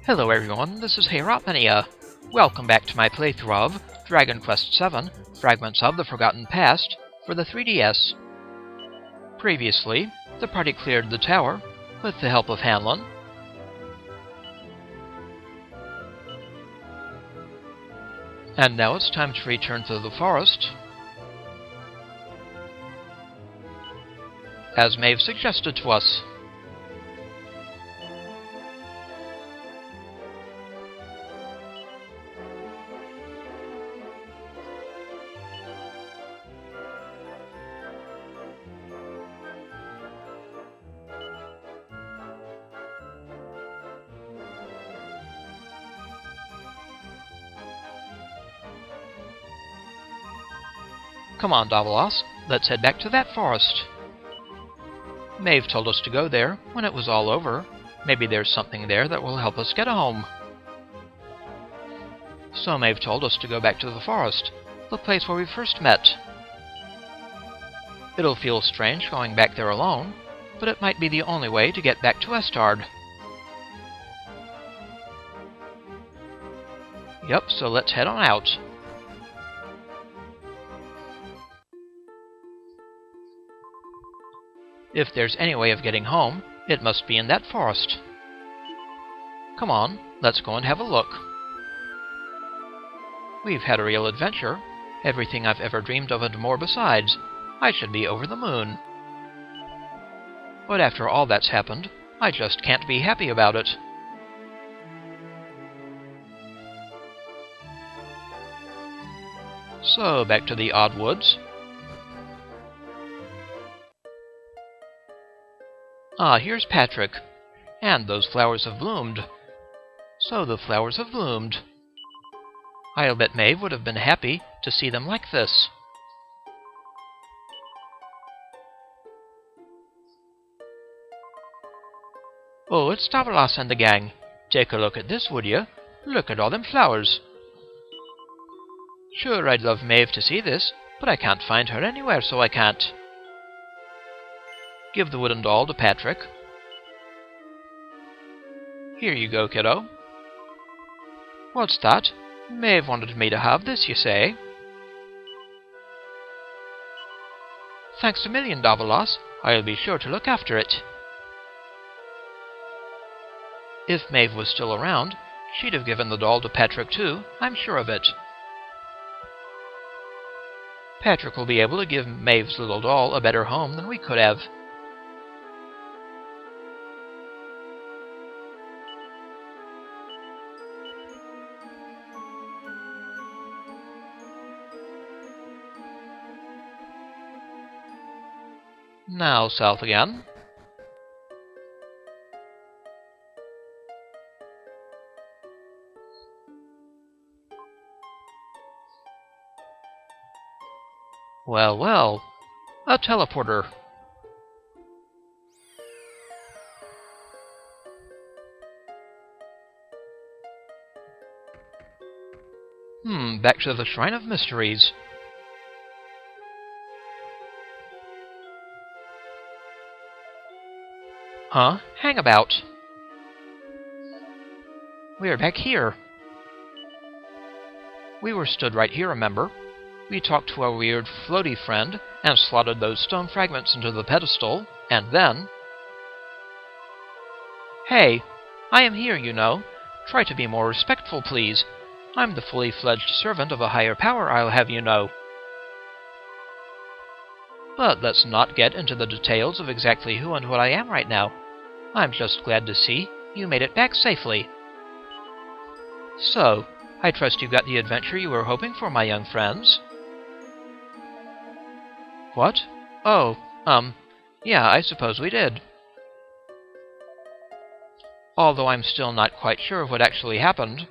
Hello everyone, this is Mania. Welcome back to my playthrough of Dragon Quest VII, Fragments of the Forgotten Past, for the 3DS. Previously, the party cleared the tower, with the help of Hanlon. And now it's time to return to the forest, as Maeve suggested to us. Come on, Davalos, let's head back to that forest. Maeve told us to go there when it was all over. Maybe there's something there that will help us get home. So Maeve told us to go back to the forest, the place where we first met. It'll feel strange going back there alone, but it might be the only way to get back to Estard. Yep, so let's head on out. If there's any way of getting home, it must be in that forest. Come on, let's go and have a look. We've had a real adventure. Everything I've ever dreamed of and more besides. I should be over the moon. But after all that's happened, I just can't be happy about it. So, back to the Oddwoods. Ah, here's Patrick. And those flowers have bloomed. So the flowers have bloomed. I'll bet Maeve would have been happy to see them like this. Oh, it's Davalos and the gang. Take a look at this, would you? Look at all them flowers. Sure, I'd love Maeve to see this, but I can't find her anywhere, so I can't. Give the wooden doll to Patrick. Here you go, kiddo. What's that? Maeve wanted me to have this, you say? Thanks a million, Davalos. I'll be sure to look after it. If Maeve was still around, she'd have given the doll to Patrick too, I'm sure of it. Patrick will be able to give Maeve's little doll a better home than we could have. Now south again. Well, well, a teleporter. Back to the Shrine of Mysteries. Huh? Hang about. We're back here. We were stood right here, remember? We talked to our weird floaty friend and slotted those stone fragments into the pedestal, and then... Hey, I am here, you know. Try to be more respectful, please. I'm the fully fledged servant of a higher power, I'll have you know. But let's not get into the details of exactly who and what I am right now. I'm just glad to see you made it back safely. So, I trust you got the adventure you were hoping for, my young friends. What? Oh, yeah, I suppose we did. Although I'm still not quite sure of what actually happened.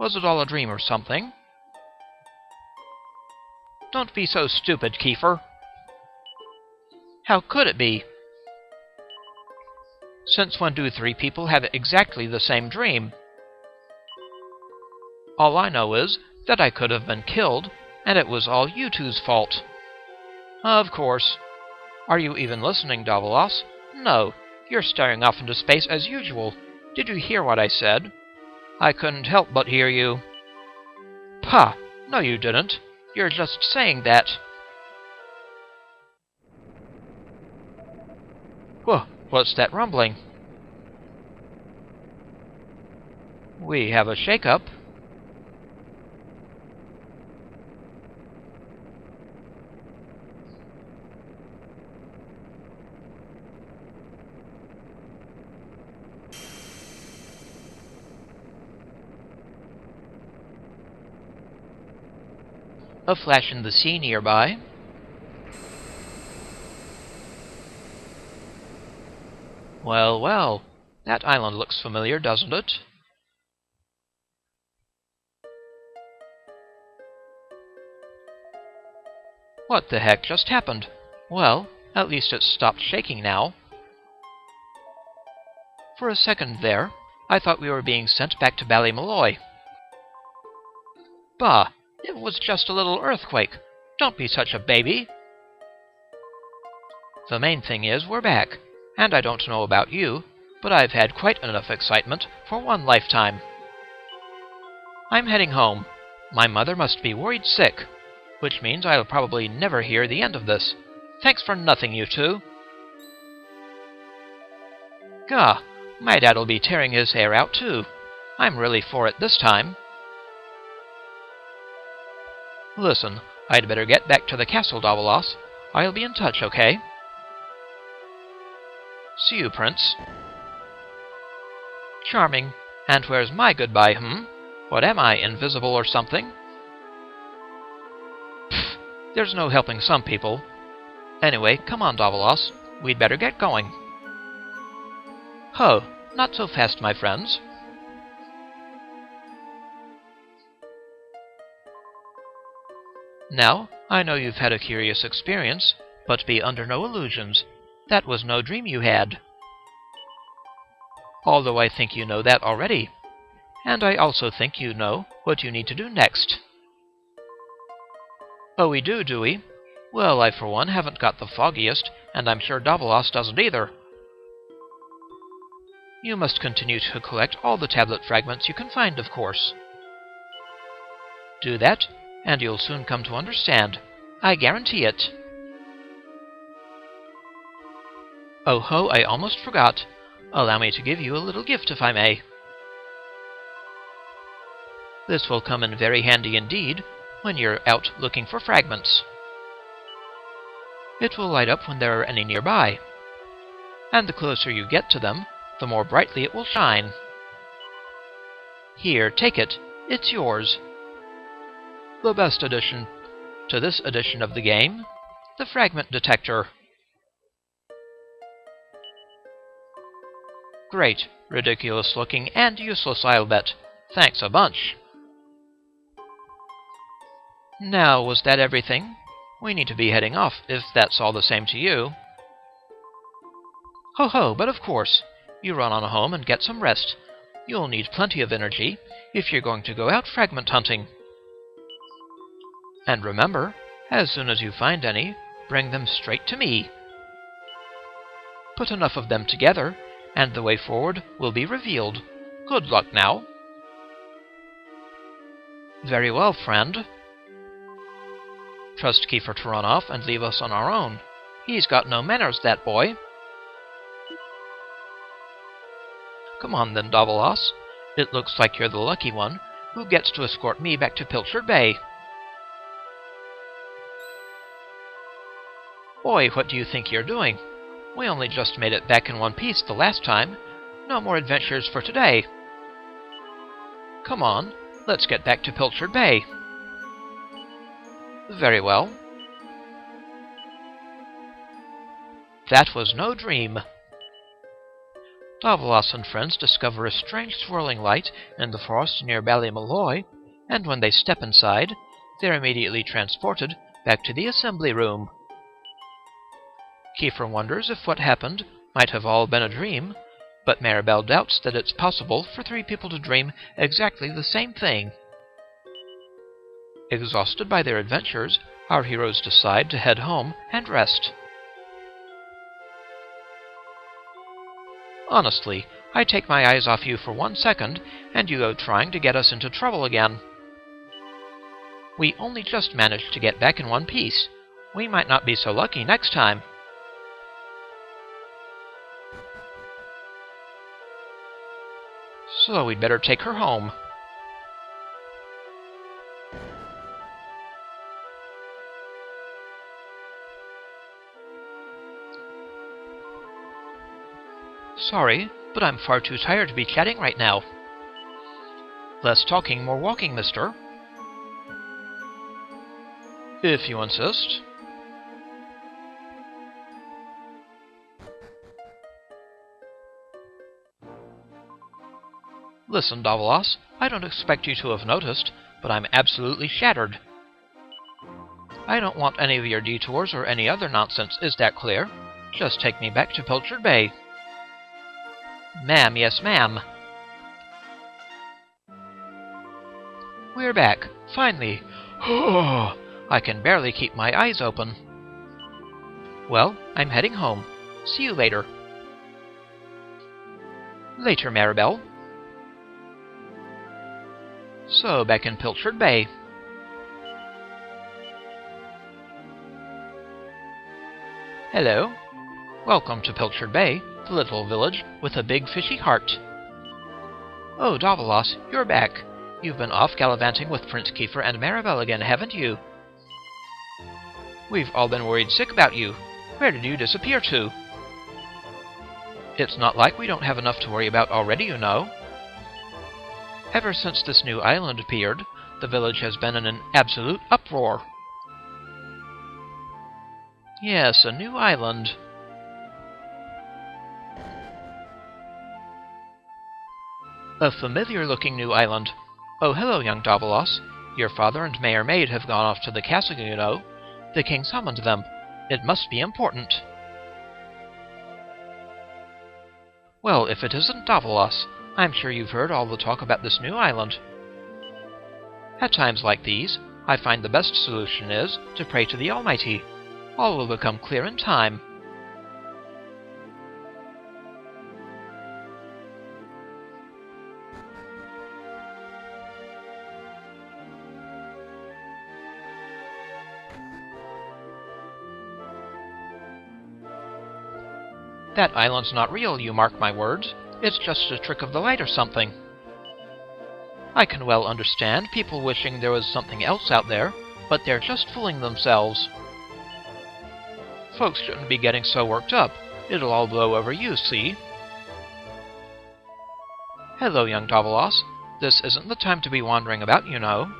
Was it all a dream or something? Don't be so stupid, Kiefer. How could it be? Since when do three people have exactly the same dream? All I know is that I could have been killed, and it was all you two's fault. Of course. Are you even listening, Davalos? No, you're staring off into space as usual. Did you hear what I said? I couldn't help but hear you. Pah! No, you didn't. You're just saying that. Whoa, what's that rumbling? We have a shake-up. A flash in the sea nearby. Well, well, that island looks familiar, doesn't it? What the heck just happened? Well, at least it's stopped shaking now. For a second there, I thought we were being sent back to Ballymolloy. Bah! It was just a little earthquake. Don't be such a baby. The main thing is we're back, and I don't know about you, but I've had quite enough excitement for one lifetime. I'm heading home. My mother must be worried sick, which means I'll probably never hear the end of this. Thanks for nothing, you two. Gah, my dad'll be tearing his hair out too. I'm really for it this time. Listen, I'd better get back to the castle, Davos. I'll be in touch, okay? See you, Prince. Charming. And where's my goodbye, What am I, invisible or something? Pfft, there's no helping some people. Anyway, come on, Davos. We'd better get going. Ho, not so fast, my friends. Now, I know you've had a curious experience, but be under no illusions. That was no dream you had. Although I think you know that already. And I also think you know what you need to do next. Oh, we do we? Well, I for one haven't got the foggiest, and I'm sure Davos doesn't either. You must continue to collect all the tablet fragments you can find, of course. Do that, and you'll soon come to understand. I guarantee it. Oh ho, I almost forgot. Allow me to give you a little gift, if I may. This will come in very handy indeed when you're out looking for fragments. It will light up when there are any nearby, and the closer you get to them, the more brightly it will shine. Here, take it. It's yours. The best addition to this edition of the game, the Fragment Detector. Great, ridiculous looking and useless, I'll bet. Thanks a bunch. Now, was that everything? We need to be heading off, if that's all the same to you. Ho ho, but of course. You run on home and get some rest. You'll need plenty of energy if you're going to go out fragment hunting. And remember, as soon as you find any, bring them straight to me. Put enough of them together, and the way forward will be revealed. Good luck now. Very well, friend. Trust Kiefer to run off and leave us on our own. He's got no manners, that boy. Come on then, Davos. It looks like you're the lucky one who gets to escort me back to Pilchard Bay. Boy, what do you think you're doing? We only just made it back in one piece the last time. No more adventures for today. Come on, let's get back to Pilchard Bay. Very well. That was no dream. Davos and friends discover a strange swirling light in the forest near Ballymolloy, and when they step inside, they're immediately transported back to the assembly room. Kiefer wonders if what happened might have all been a dream, but Maribel doubts that it's possible for three people to dream exactly the same thing. Exhausted by their adventures, our heroes decide to head home and rest. Honestly, I take my eyes off you for 1 second, and you go trying to get us into trouble again. We only just managed to get back in one piece. We might not be so lucky next time. So we'd better take her home. Sorry, but I'm far too tired to be chatting right now. Less talking, more walking, mister. If you insist. Listen, Davalos, I don't expect you to have noticed, but I'm absolutely shattered. I don't want any of your detours or any other nonsense, is that clear? Just take me back to Pilchard Bay. Ma'am, yes, ma'am. We're back, finally. I can barely keep my eyes open. Well, I'm heading home. See you later. Later, Maribel. So, back in Pilchard Bay. Hello. Welcome to Pilchard Bay, the little village with a big fishy heart. Oh, Davalos, you're back. You've been off gallivanting with Prince Kiefer and Maribel again, haven't you? We've all been worried sick about you. Where did you disappear to? It's not like we don't have enough to worry about already, you know. Ever since this new island appeared, the village has been in an absolute uproar. Yes, a new island. A familiar-looking new island. Oh, hello, young Davalos. Your father and Mayor Maeve have gone off to the castle, you know. The king summoned them. It must be important. Well, if it isn't Davalos, I'm sure you've heard all the talk about this new island. At times like these, I find the best solution is to pray to the Almighty. All will become clear in time. That island's not real, you mark my words. It's just a trick of the light or something. I can well understand people wishing there was something else out there, but they're just fooling themselves. Folks shouldn't be getting so worked up. It'll all blow over you, see? Hello, young Davalos. This isn't the time to be wandering about, you know.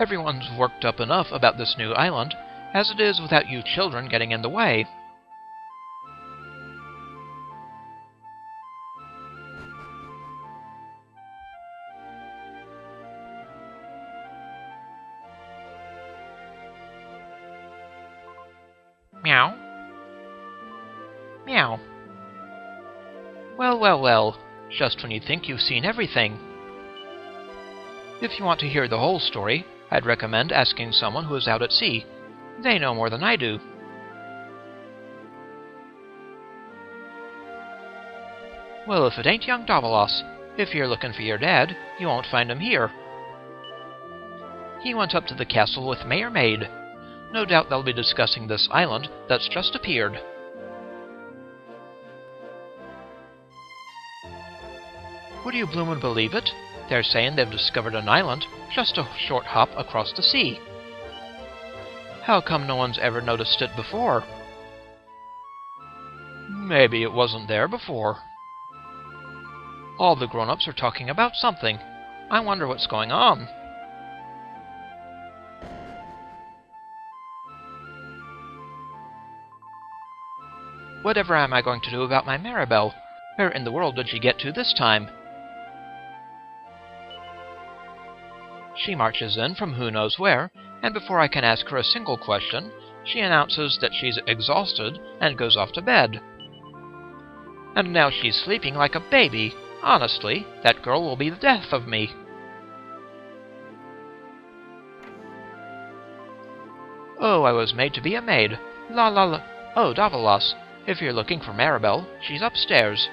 Everyone's worked up enough about this new island, as it is without you children getting in the way. Meow. Meow. Well, well, well. Just when you think you've seen everything. If you want to hear the whole story, I'd recommend asking someone who is out at sea. They know more than I do. Well, if it ain't young Davalos, if you're looking for your dad, you won't find him here. He went up to the castle with Mayor Maeve. No doubt they'll be discussing this island that's just appeared. Would you bloomin' believe it? They're saying they've discovered an island just a short hop across the sea. How come no one's ever noticed it before? Maybe it wasn't there before. All the grown-ups are talking about something. I wonder what's going on. Whatever am I going to do about my Maribel? Where in the world did she get to this time? She marches in from who knows where, and before I can ask her a single question, she announces that she's exhausted and goes off to bed. And now she's sleeping like a baby. Honestly, that girl will be the death of me. Oh, I was made to be a maid. La la la. Oh, Davalos, if you're looking for Maribel, she's upstairs.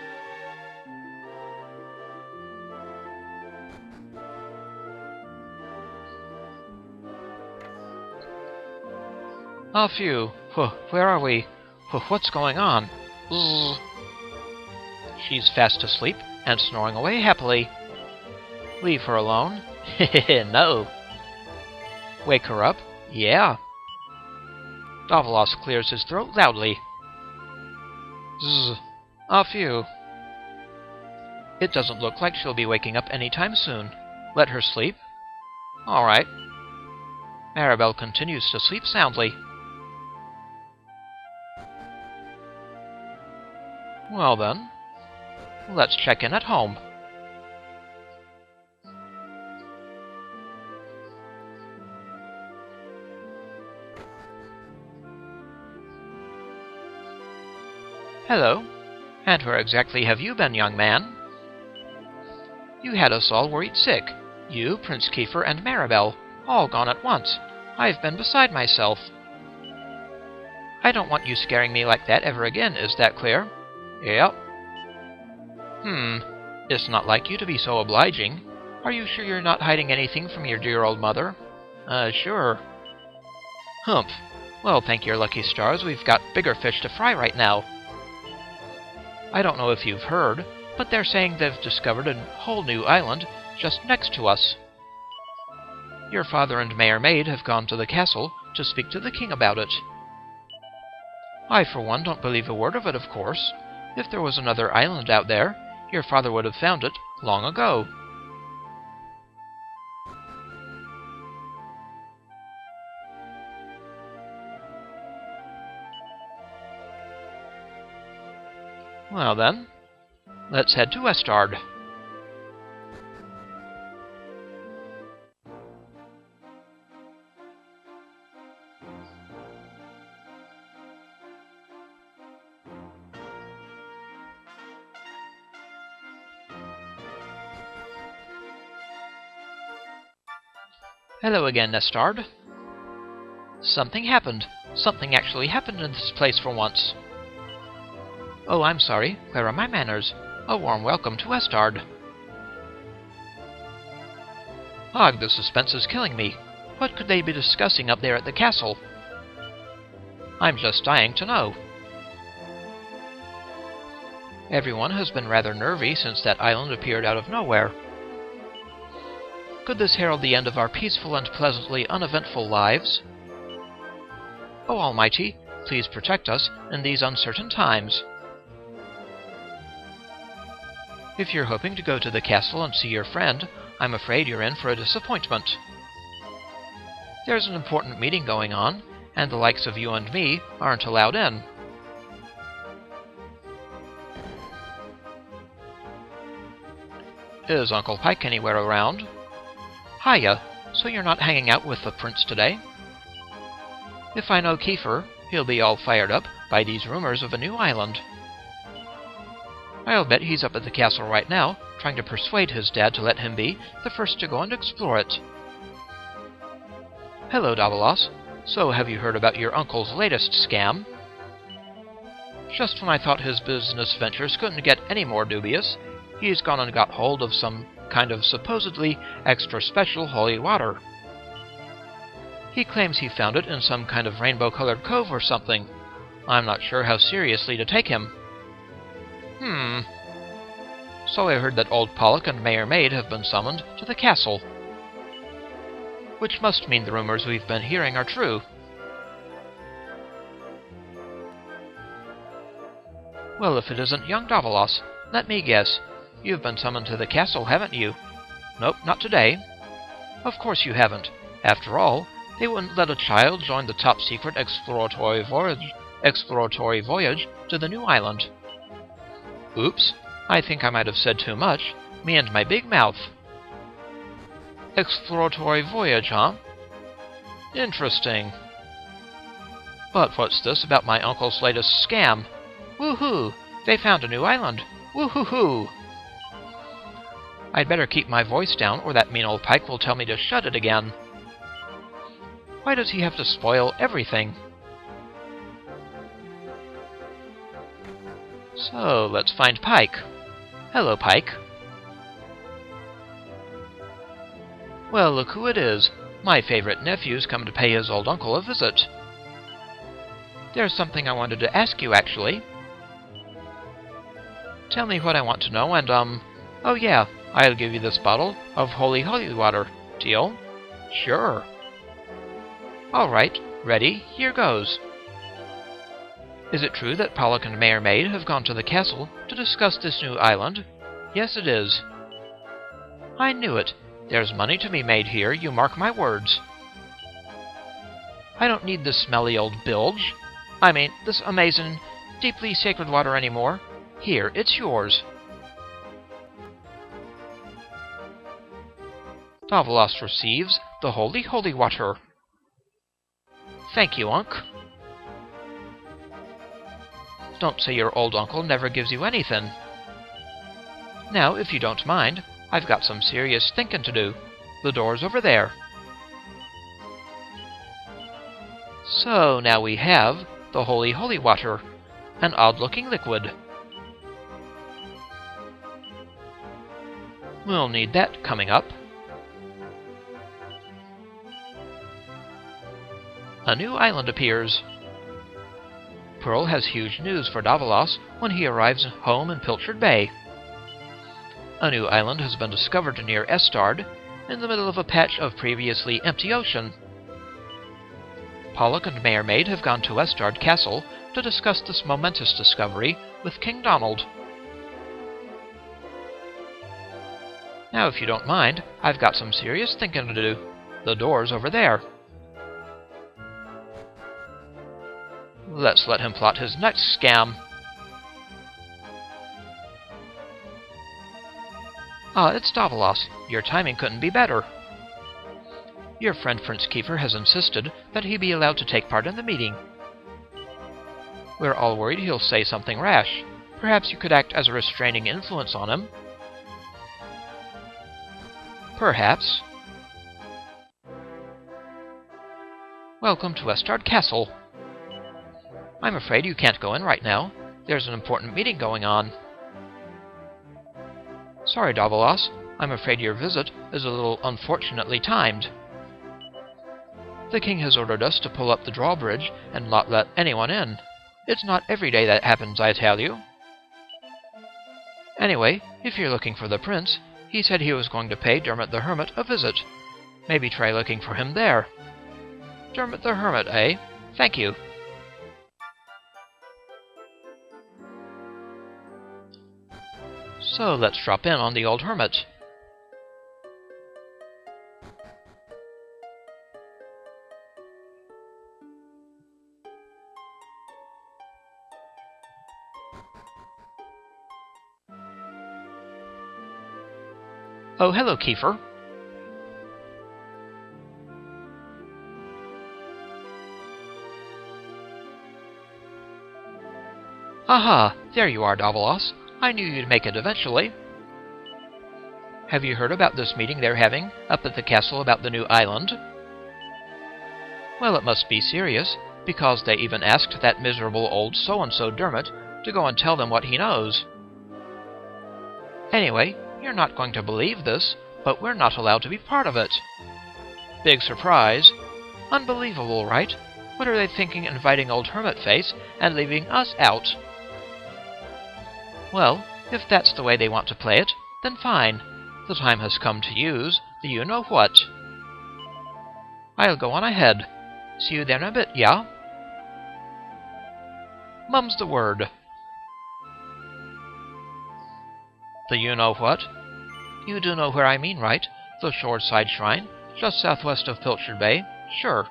phew. Where are we? What's going on? Zzz. She's fast asleep and snoring away happily. Leave her alone? No. Wake her up? Yeah. Davalos clears his throat loudly. Zzz. Phew. It doesn't look like she'll be waking up anytime soon. Let her sleep. All right. Maribel continues to sleep soundly. Well then, let's check in at home. Hello. And where exactly have you been, young man? You had us all worried sick. You, Prince Kiefer, and Maribel, all gone at once. I've been beside myself. I don't want you scaring me like that ever again, is that clear? Yep. It's not like you to be so obliging. Are you sure you're not hiding anything from your dear old mother? Sure. Humph. Well, thank your lucky stars, we've got bigger fish to fry right now. I don't know if you've heard, but they're saying they've discovered a whole new island just next to us. Your father and Mayor Maid have gone to the castle to speak to the king about it. I, for one, don't believe a word of it, of course. If there was another island out there, your father would have found it long ago. Well then, let's head to Estard. Hello again, Estard. Something happened. Something actually happened in this place for once. Oh, I'm sorry. Where are my manners? A warm welcome to Estard. Ugh, the suspense is killing me. What could they be discussing up there at the castle? I'm just dying to know. Everyone has been rather nervy since that island appeared out of nowhere. Could this herald the end of our peaceful and pleasantly uneventful lives? Oh, Almighty, please protect us in these uncertain times. If you're hoping to go to the castle and see your friend, I'm afraid you're in for a disappointment. There's an important meeting going on, and the likes of you and me aren't allowed in. Is Uncle Pike anywhere around? Hiya, so you're not hanging out with the prince today? If I know Kiefer, he'll be all fired up by these rumors of a new island. I'll bet he's up at the castle right now, trying to persuade his dad to let him be the first to go and explore it. Hello, Davalos. So, have you heard about your uncle's latest scam? Just when I thought his business ventures couldn't get any more dubious, he's gone and got hold of some kind of supposedly extra special holy water. He claims he found it in some kind of rainbow-colored cove or something. I'm not sure how seriously to take him. So I heard that Old Pollock and Mayor Maid have been summoned to the castle. Which must mean the rumors we've been hearing are true. Well, if it isn't young Davalos, let me guess. You've been summoned to the castle, haven't you? Nope, not today. Of course you haven't. After all, they wouldn't let a child join the top-secret exploratory voyage to the new island. Oops, I think I might have said too much. Me and my big mouth. Exploratory voyage, huh? Interesting. But what's this about my uncle's latest scam? Woohoo! They found a new island! Woohoo-hoo! I'd better keep my voice down, or that mean old Pike will tell me to shut it again. Why does he have to spoil everything? So, let's find Pike. Hello, Pike. Well, look who it is. My favorite nephew's come to pay his old uncle a visit. There's something I wanted to ask you, actually. Tell me what I want to know, and, oh yeah, I'll give you this bottle of holy water. Deal? Sure. Alright, ready? Here goes. Is it true that Pollock and Mayor Maid have gone to the castle to discuss this new island? Yes, it is. I knew it. There's money to be made here, you mark my words. I don't need this smelly old bilge. I mean, this amazing, deeply sacred water anymore. Here, it's yours. Davos receives the holy water. Thank you, Unc. Don't say your old uncle never gives you anything. Now, if you don't mind, I've got some serious thinking to do. The door's over there. So now we have the holy water, an odd-looking liquid. We'll need that coming up. A new island appears. Pearl has huge news for Davos when he arrives home in Pilchard Bay. A new island has been discovered near Estard, in the middle of a patch of previously empty ocean. Pollock and Mayor Maid have gone to Estard Castle to discuss this momentous discovery with King Donald. Now, if you don't mind, I've got some serious thinking to do. The door's over there. Let's let him plot his next scam. Ah, it's Davos. Your timing couldn't be better. Your friend Prince Kiefer has insisted that he be allowed to take part in the meeting. We're all worried he'll say something rash. Perhaps you could act as a restraining influence on him. Perhaps. Welcome to Estard Castle. I'm afraid you can't go in right now. There's an important meeting going on. Sorry, Davos. I'm afraid your visit is a little unfortunately timed. The king has ordered us to pull up the drawbridge and not let anyone in. It's not every day that happens, I tell you. Anyway, if you're looking for the prince, he said he was going to pay Dermot the Hermit a visit. Maybe try looking for him there. Dermot the Hermit, eh? Thank you. So let's drop in on the old hermit. Oh, hello, Kiefer. Aha! There you are, Davos. I knew you'd make it eventually. Have you heard about this meeting they're having up at the castle about the new island? Well, it must be serious, because they even asked that miserable old so-and-so Dermot to go and tell them what he knows. Anyway, you're not going to believe this, but we're not allowed to be part of it. Big surprise. Unbelievable, right? What are they thinking inviting old Hermit-Face and leaving us out? Well, if that's the way they want to play it, then fine. The time has come to use the you-know-what. I'll go on ahead. See you there in a bit, yeah? Mum's the word. The you-know-what? You do know where I mean, right? The Shoreside Shrine, just southwest of Pilchard Bay. Sure.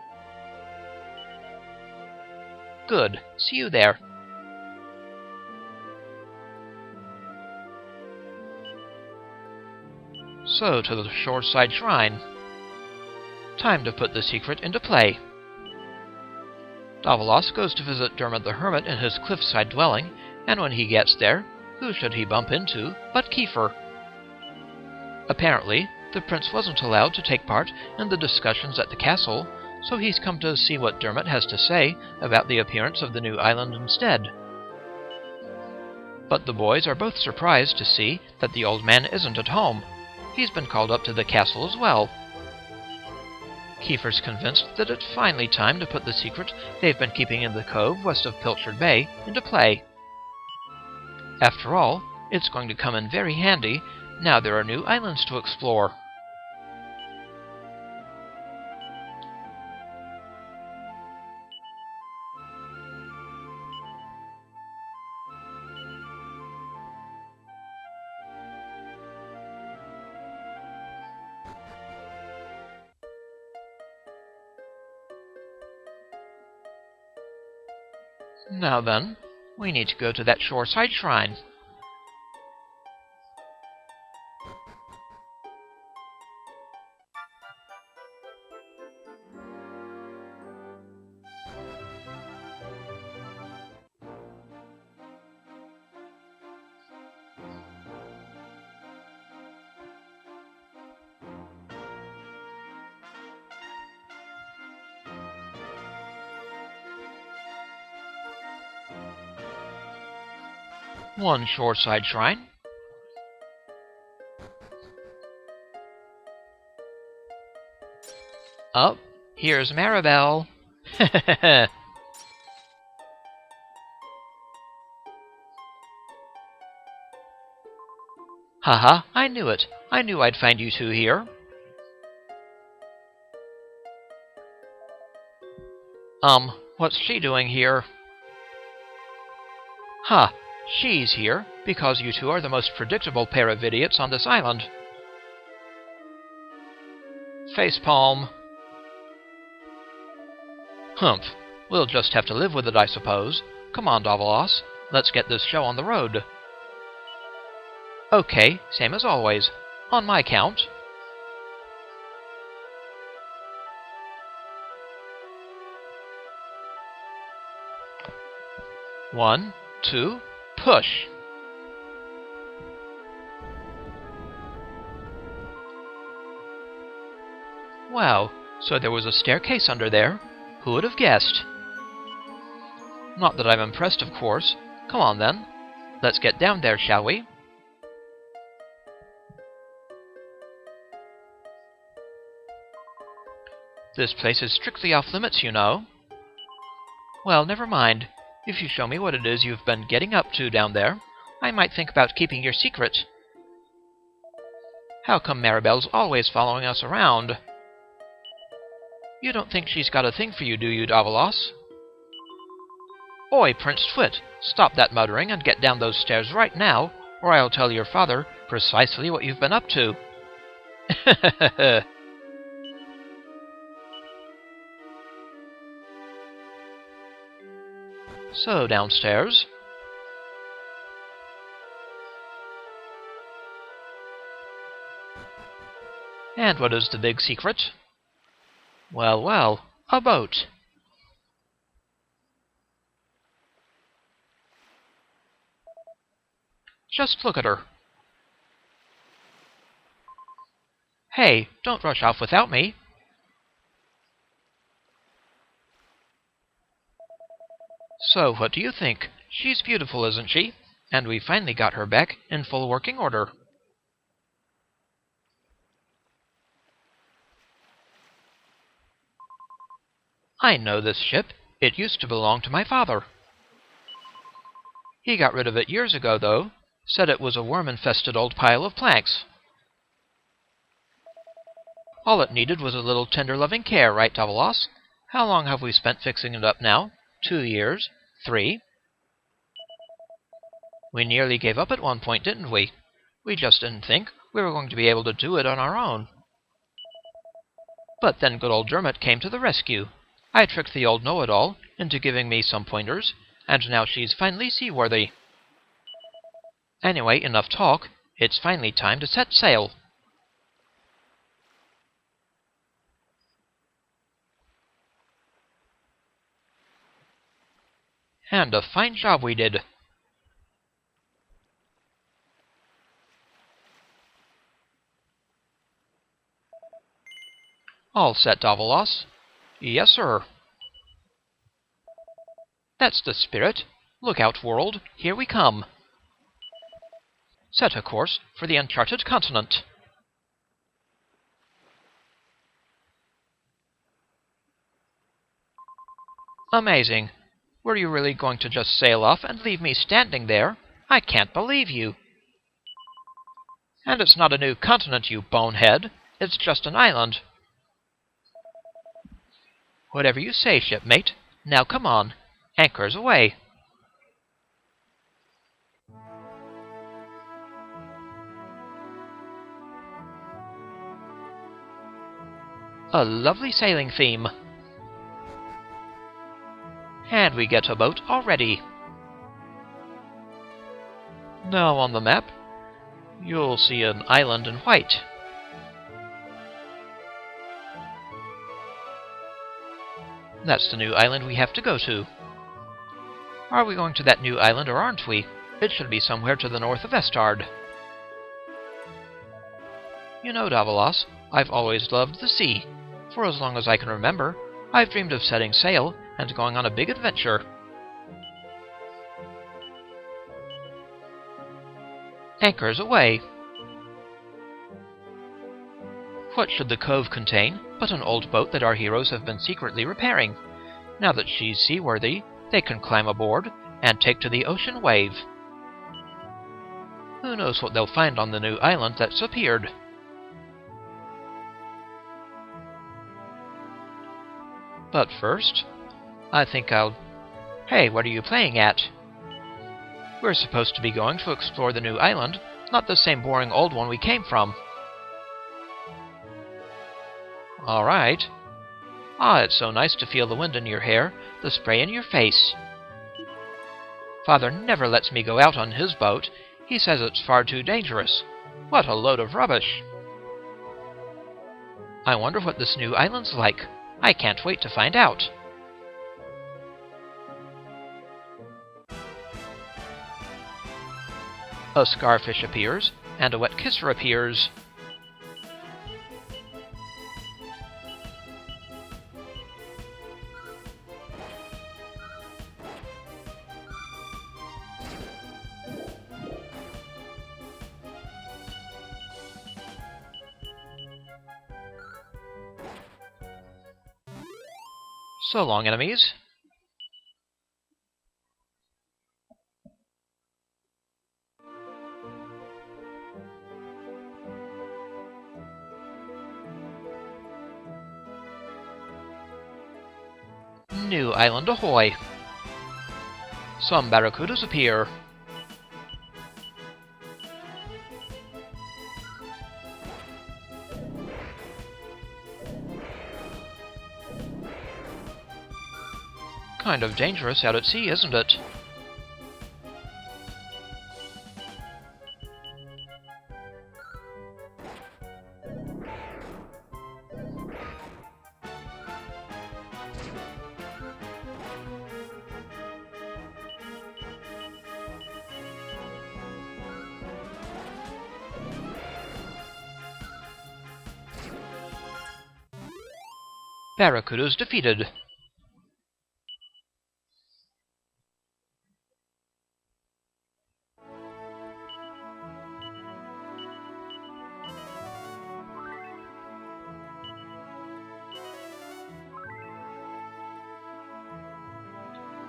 Good. See you there. So, to the Shoreside Shrine. Time to put the secret into play. Davos goes to visit Dermot the Hermit in his cliffside dwelling, and when he gets there, who should he bump into but Kiefer? Apparently, the prince wasn't allowed to take part in the discussions at the castle, so he's come to see what Dermot has to say about the appearance of the new island instead. But the boys are both surprised to see that the old man isn't at home. He's been called up to the castle as well. Kiefer's convinced that it's finally time to put the secret they've been keeping in the cove west of Pilchard Bay into play. After all, it's going to come in very handy now there are new islands to explore. Now then, we need to go to that shoreside shrine. One shoreside shrine. Oh, here's Maribel. Haha, I knew it. I knew I'd find you two here. What's she doing here? Ha, she's here because you two are the most predictable pair of idiots on this island. Facepalm. Humph, we'll just have to live with it, I suppose. Come on, Davalos, let's get this show on the road. Okay, same as always. On my count. One, two, push! Wow, so there was a staircase under there? Who would have guessed? Not that I'm impressed, of course. Come on, then. Let's get down there, shall we? This place is strictly off limits, you know. Well, never mind. If you show me what it is you've been getting up to down there, I might think about keeping your secret. How come Maribel's always following us around? You don't think she's got a thing for you, do you, Davalos? Oi, Prince Twit! Stop that muttering and get down those stairs right now, or I'll tell your father precisely what you've been up to. So, downstairs. And what is the big secret? Well, well, a boat. Just look at her. Hey, don't rush off without me. So, what do you think? She's beautiful, isn't she? And we finally got her back in full working order. I know this ship. It used to belong to my father. He got rid of it years ago, though. Said it was a worm-infested old pile of planks. All it needed was a little tender, loving care, right, Davalos? How long have we spent fixing it up now? 2 years? 3? We nearly gave up at one point, didn't we? We just didn't think we were going to be able to do it on our own. But then good old Dermot came to the rescue. I tricked the old know-it-all into giving me some pointers, and now she's finally seaworthy. Anyway, enough talk. It's finally time to set sail. And a fine job we did. All set, Davalos? Yes, sir. That's the spirit. Look out, world. Here we come. Set a course for the uncharted continent. Amazing. Were you really going to just sail off and leave me standing there? I can't believe you. And it's not a new continent, you bonehead. It's just an island. Whatever you say, shipmate. Now come on. Anchors away. A lovely sailing theme. And we get a boat already. Now on the map, you'll see an island in white. That's the new island we have to go to. Are we going to that new island or aren't we? It should be somewhere to the north of Estard. You know, Davalos, I've always loved the sea. For as long as I can remember, I've dreamed of setting sail and going on a big adventure. Anchors away. What should the cove contain but an old boat that our heroes have been secretly repairing? Now that she's seaworthy, they can climb aboard and take to the ocean wave. Who knows what they'll find on the new island that's appeared? But first, I think I'll... Hey, what are you playing at? We're supposed to be going to explore the new island, not the same boring old one we came from. Alright. Ah, it's so nice to feel the wind in your hair, the spray in your face. Father never lets me go out on his boat. He says it's far too dangerous. What a load of rubbish. I wonder what this new island's like. I can't wait to find out. A Scarfish appears, and a Wet Kisser appears. So long, enemies. New island ahoy! Some barracudas appear. Kind of dangerous out at sea, isn't it? Barracudas defeated.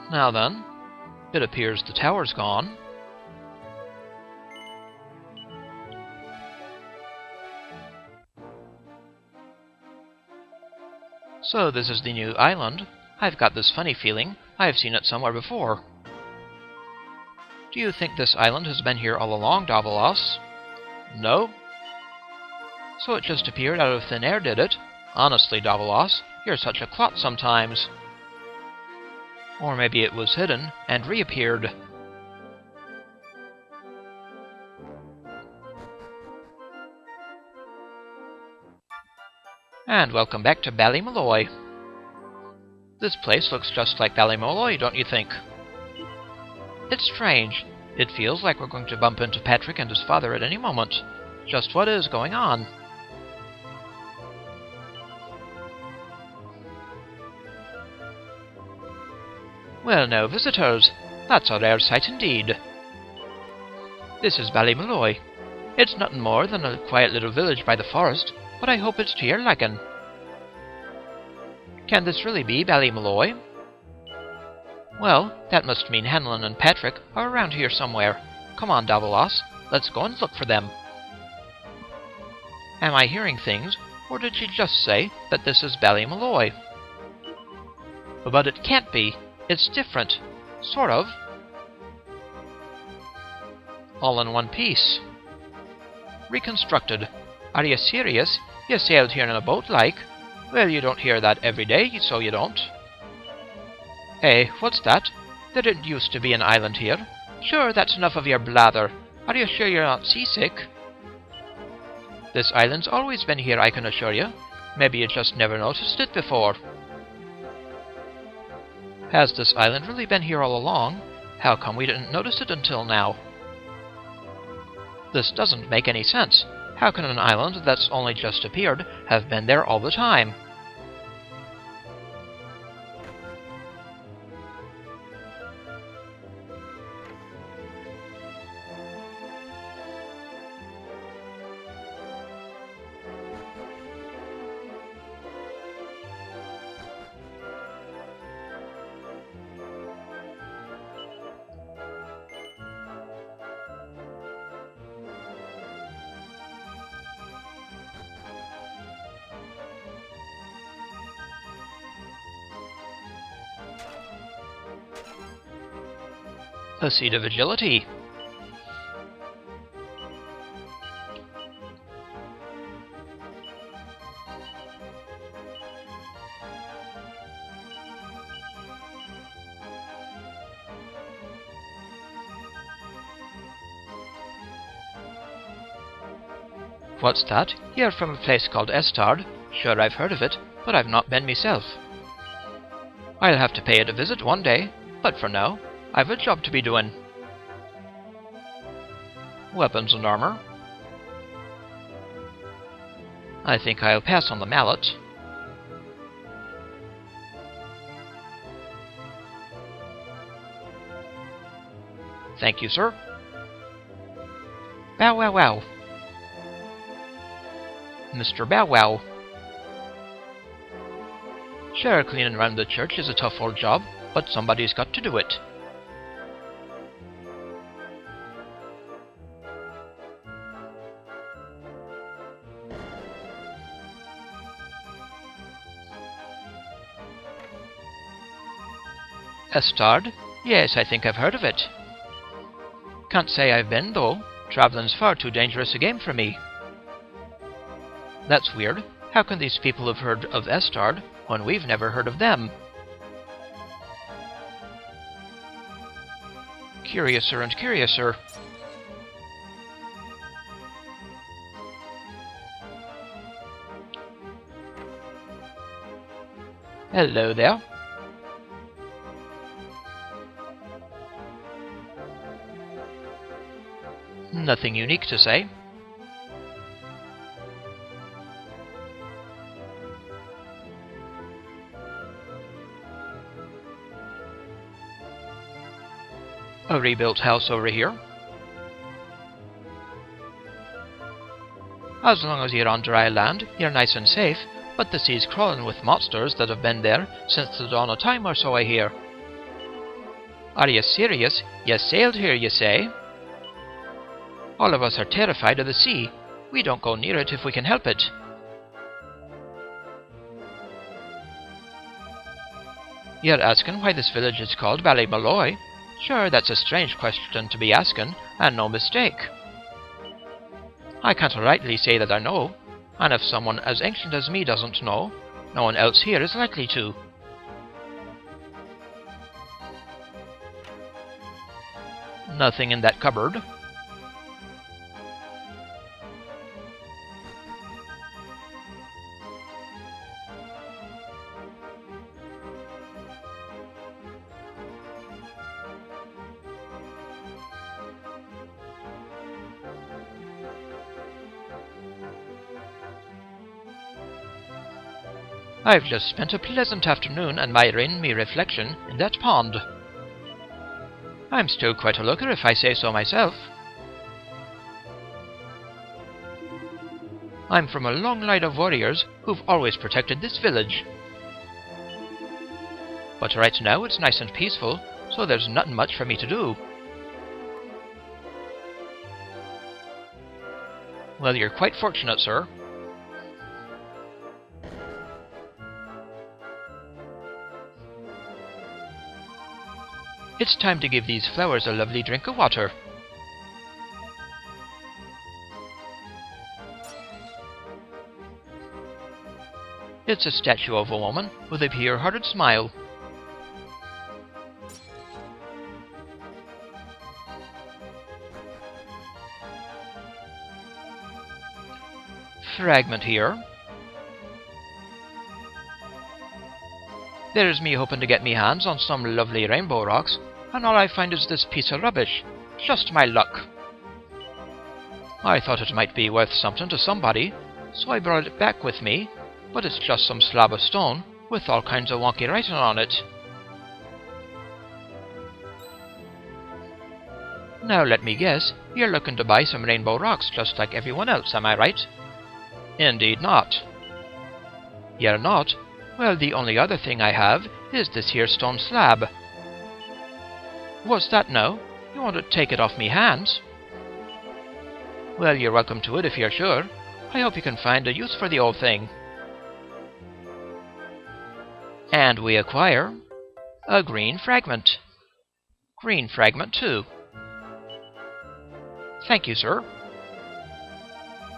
Now then, it appears the tower's gone. So this is the new island. I've got this funny feeling I've seen it somewhere before. Do you think this island has been here all along, Davalos? No? So it just appeared out of thin air, did it? Honestly, Davalos, you're such a clot sometimes. Or maybe it was hidden and reappeared. And welcome back to Ballymolloy. This place looks just like Ballymolloy, don't you think? It's strange. It feels like we're going to bump into Patrick and his father at any moment. Just what is going on? Well, no visitors. That's a rare sight indeed. This is Ballymolloy. It's nothing more than a quiet little village by the forest, but I hope it's to your liking. Can this really be Ballymolloy? Well, that must mean Hanlon and Patrick are around here somewhere. Come on, Davos, let's go and look for them. Am I hearing things, or did she just say that this is Ballymolloy? But it can't be. It's different. Sort of. All in one piece. Reconstructed. Are you serious? You sailed here in a boat, like? Well, you don't hear that every day, so you don't. Hey, what's that? There didn't used to be an island here. Sure, that's enough of your blather. Are you sure you're not seasick? This island's always been here, I can assure you. Maybe you just never noticed it before. Has this island really been here all along? How come we didn't notice it until now? This doesn't make any sense. How can an island that's only just appeared have been there all the time? A seed of agility. What's that? You're from a place called Estard. Sure, I've heard of it, but I've not been myself. I'll have to pay it a visit one day, but for now, I've a job to be doing. Weapons and armor. I think I'll pass on the mallet. Thank you, sir. Bow wow wow. Mr. Bow Wow. Sure, cleaning around the church is a tough old job, but somebody's got to do it. Estard? Yes, I think I've heard of it. Can't say I've been, though. Traveling's far too dangerous a game for me. That's weird. How can these people have heard of Estard when we've never heard of them? Curiouser and curiouser. Hello there. Nothing unique to say. A rebuilt house over here. As long as you're on dry land, you're nice and safe, but the sea's crawling with monsters that have been there since the dawn of time or so, I hear. Are you serious? You sailed here, you say? All of us are terrified of the sea. We don't go near it if we can help it. You're asking why this village is called Ballymolloy? Sure, that's a strange question to be asking, and no mistake. I can't rightly say that I know, and if someone as ancient as me doesn't know, no one else here is likely to. Nothing in that cupboard. I've just spent a pleasant afternoon admiring me reflection in that pond. I'm still quite a looker if I say so myself. I'm from a long line of warriors who've always protected this village. but right now it's nice and peaceful, so there's nothing much for me to do. Well, you're quite fortunate, sir. It's time to give these flowers a lovely drink of water. It's a statue of a woman with a pure-hearted smile. Fragment here. There's me hoping to get me hands on some lovely rainbow rocks, and all I find is this piece of rubbish. Just my luck. I thought it might be worth something to somebody, so I brought it back with me, but it's just some slab of stone with all kinds of wonky writing on it. Now let me guess, you're looking to buy some rainbow rocks just like everyone else, am I right? Indeed not. You're not? Well, the only other thing I have is this here stone slab. What's that now? You want to take it off me hands? Well, you're welcome to it if you're sure. I hope you can find a use for the old thing. And we acquire a green fragment. Green fragment 2. Thank you, sir.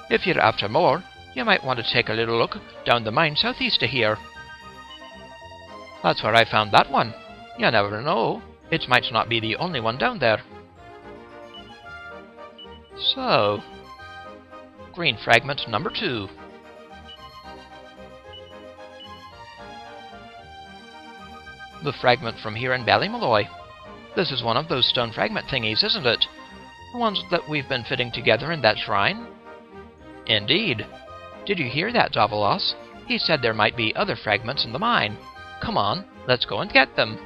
If you're after more, you might want to take a little look down the mine southeast of here. That's where I found that one. You never know. It might not be the only one down there. So, green fragment number 2. The fragment from here in Ballymolloy. This is one of those stone fragment thingies, isn't it? The ones that we've been fitting together in that shrine? Indeed. Did you hear that, Davalos? He said there might be other fragments in the mine. Come on, let's go and get them.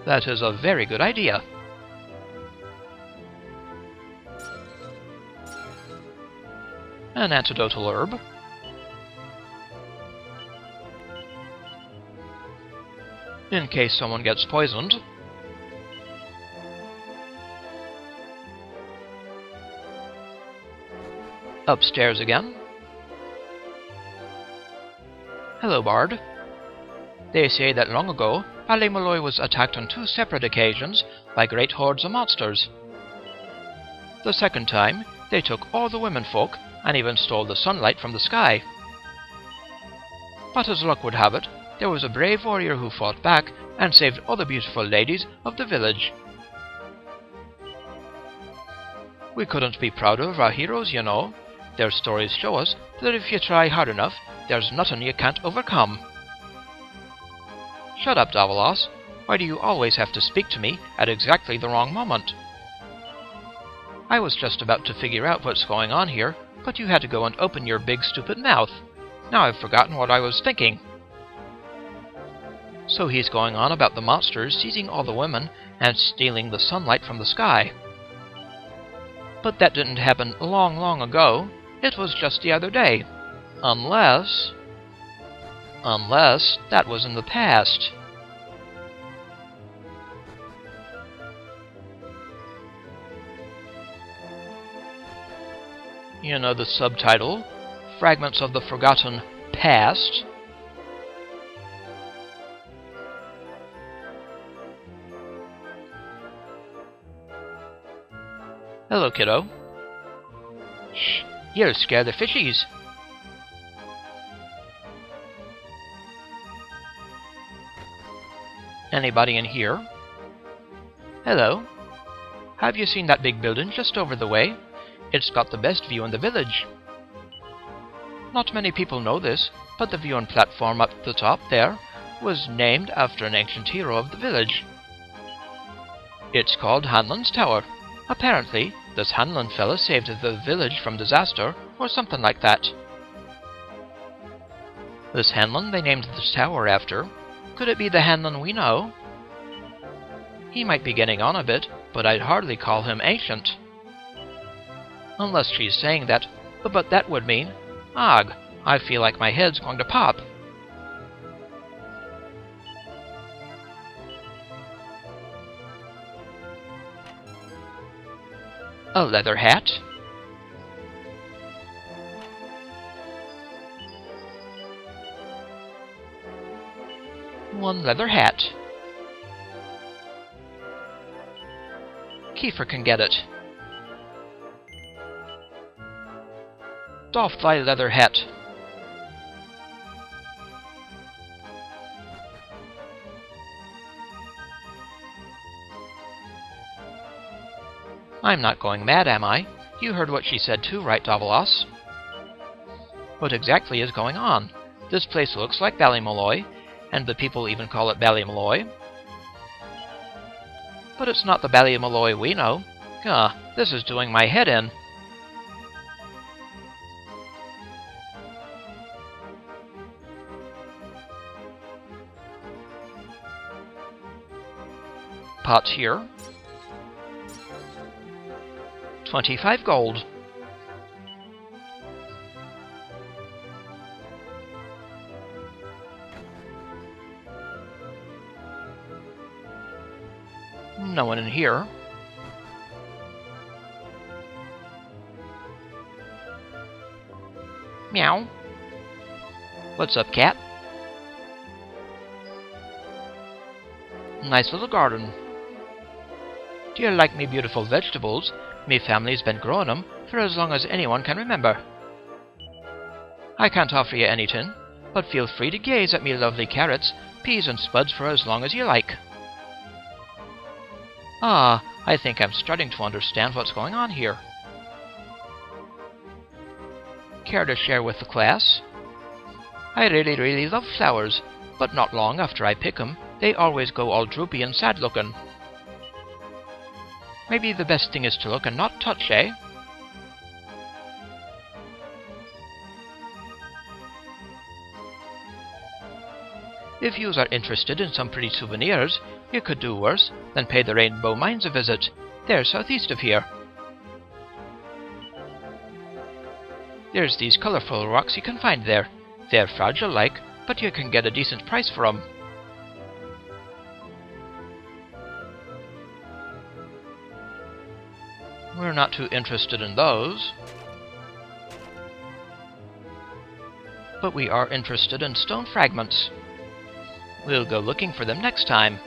That is a very good idea. An antidotal herb. In case someone gets poisoned. Upstairs again. Hello, Bard. They say that long ago, Ballymolloy was attacked on 2 separate occasions by great hordes of monsters. The second time, they took all the womenfolk and even stole the sunlight from the sky. But as luck would have it, there was a brave warrior who fought back and saved all the beautiful ladies of the village. We couldn't be prouder of our heroes, you know. Their stories show us that if you try hard enough, there's nothing you can't overcome. Shut up, Davalos. Why do you always have to speak to me at exactly the wrong moment? I was just about to figure out what's going on here, but you had to go and open your big stupid mouth. Now I've forgotten what I was thinking. So he's going on about the monsters seizing all the women and stealing the sunlight from the sky. But that didn't happen long, long ago. It was just the other day. Unless that was in the past. You know the subtitle? Fragments of the Forgotten Past? Hello, kiddo. Shh, you'll scare the fishies. Anybody in here? Hello. Have you seen that big building just over the way? It's got the best view in the village. Not many people know this, but the viewing platform up the top there was named after an ancient hero of the village. It's called Hanlon's Tower. Apparently, this Hanlon fella saved the village from disaster, or something like that. This Hanlon they named this tower after. Could it be the Hanlon we know? He might be getting on a bit, but I'd hardly call him ancient. Unless she's saying that, but that would mean, Ugh, I feel like my head's going to pop. A leather hat. One leather hat. Kiefer can get it. Doff thy leather hat. I'm not going mad, am I? You heard what she said too, right, Davos? What exactly is going on? This place looks like Ballymolloy, and the people even call it Ballymolloy. But it's not the Ballymolloy we know. This is doing my head in. Pot here. 25 gold. No one in here. Meow. What's up, cat? Nice little garden. Do you like me beautiful vegetables? Me family's been growing 'em for as long as anyone can remember. I can't offer you anything, but feel free to gaze at me lovely carrots, peas and spuds for as long as you like. I think I'm starting to understand what's going on here. Care to share with the class? I really love flowers, but not long after I pick 'em, they always go all droopy and sad-looking. Maybe the best thing is to look and not touch, eh? If yous are interested in some pretty souvenirs, you could do worse than pay the Rainbow Mines a visit. They're southeast of here. There's these colorful rocks you can find there. They're fragile-like, but you can get a decent price for 'em. We're not too interested in those. But we are interested in stone fragments. We'll go looking for them next time.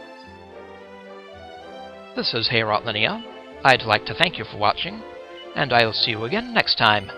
This is Linnea. I'd like to thank you for watching, and I'll see you again next time.